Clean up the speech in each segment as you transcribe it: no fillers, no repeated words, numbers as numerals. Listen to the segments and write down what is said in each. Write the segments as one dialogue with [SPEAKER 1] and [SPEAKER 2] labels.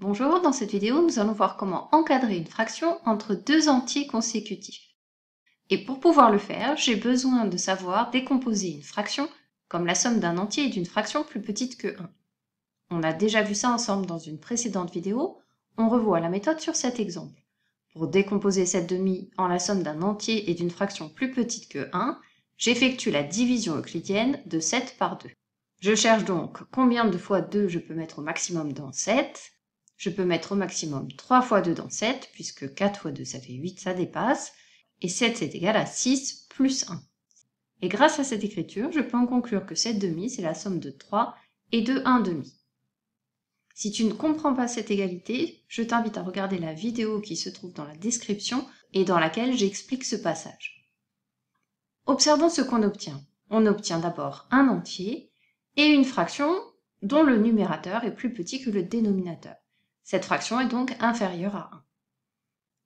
[SPEAKER 1] Bonjour, dans cette vidéo, nous allons voir comment encadrer une fraction entre deux entiers consécutifs. Et pour pouvoir le faire, j'ai besoin de savoir décomposer une fraction comme la somme d'un entier et d'une fraction plus petite que 1. On a déjà vu ça ensemble dans une précédente vidéo, on revoit la méthode sur cet exemple. Pour décomposer cette demi en la somme d'un entier et d'une fraction plus petite que 1, j'effectue la division euclidienne de 7 par 2. Je cherche donc combien de fois 2 je peux mettre au maximum dans 7. Je peux mettre au maximum 3 fois 2 dans 7, puisque 4 fois 2 ça fait 8, ça dépasse, et 7 c'est égal à 6 plus 1. Et grâce à cette écriture, je peux en conclure que cette demi c'est la somme de 3 et de 1 demi. Si tu ne comprends pas cette égalité, je t'invite à regarder la vidéo qui se trouve dans la description et dans laquelle j'explique ce passage. Observons ce qu'on obtient. On obtient d'abord un entier et une fraction dont le numérateur est plus petit que le dénominateur. Cette fraction est donc inférieure à 1.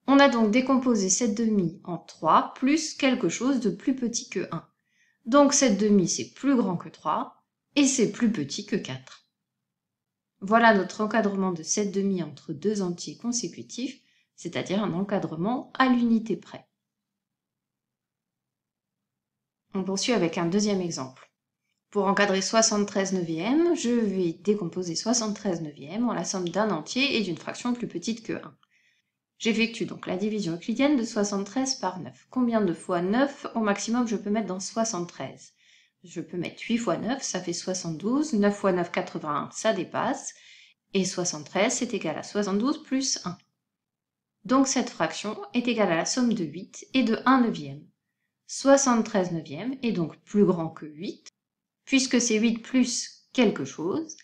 [SPEAKER 1] On a donc décomposé cette demi en 3 plus quelque chose de plus petit que 1. Donc cette demi c'est plus grand que 3 et c'est plus petit que 4. Voilà notre encadrement de cette demi entre deux entiers consécutifs, c'est-à-dire un encadrement à l'unité près. On poursuit avec un deuxième exemple. Pour encadrer 73 neuvièmes, je vais décomposer 73 neuvièmes en la somme d'un entier et d'une fraction plus petite que 1. J'effectue donc la division euclidienne de 73 par 9. Combien de fois 9 au maximum je peux mettre dans 73? Je peux mettre 8 fois 9, ça fait 72. 9 fois 9, 81, ça dépasse. Et 73, c'est égal à 72 plus 1. Donc cette fraction est égale à la somme de 8 et de 1 neuvième. 73 neuvièmes est donc plus grand que 8, puisque c'est 8 plus quelque chose,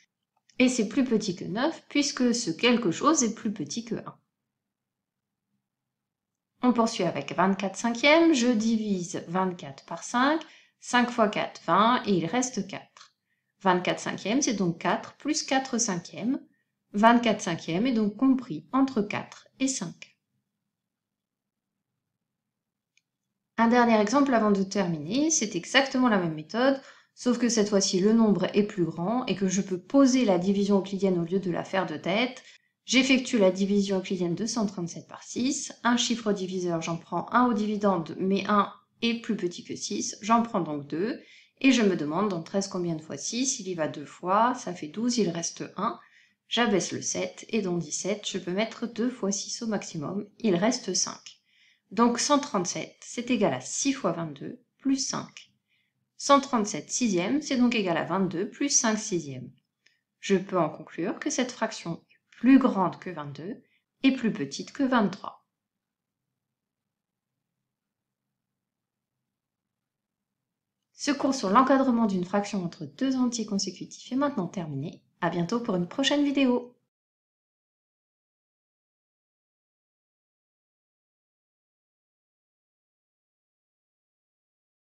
[SPEAKER 1] et c'est plus petit que 9, puisque ce quelque chose est plus petit que 1. On poursuit avec 24 cinquièmes, je divise 24 par 5, 5 fois 4, 20, et il reste 4. 24 cinquièmes, c'est donc 4 plus 4 cinquièmes. 24 cinquièmes est donc compris entre 4 et 5. Un dernier exemple avant de terminer, c'est exactement la même méthode, sauf que cette fois-ci le nombre est plus grand et que je peux poser la division euclidienne au lieu de la faire de tête. J'effectue la division euclidienne de 137 par 6, un chiffre diviseur, j'en prends un au dividende, mais 1 est plus petit que 6, j'en prends donc 2, et je me demande dans 13 combien de fois 6, il y va 2 fois, ça fait 12, il reste 1, j'abaisse le 7, et dans 17, je peux mettre 2 fois 6 au maximum, il reste 5. Donc 137, c'est égal à 6 fois 22, plus 5. 137 sixièmes, c'est donc égal à 22, plus 5 sixièmes. Je peux en conclure que cette fraction est plus grande que 22 et plus petite que 23. Ce cours sur l'encadrement d'une fraction entre deux entiers consécutifs est maintenant terminé. À bientôt pour une prochaine vidéo.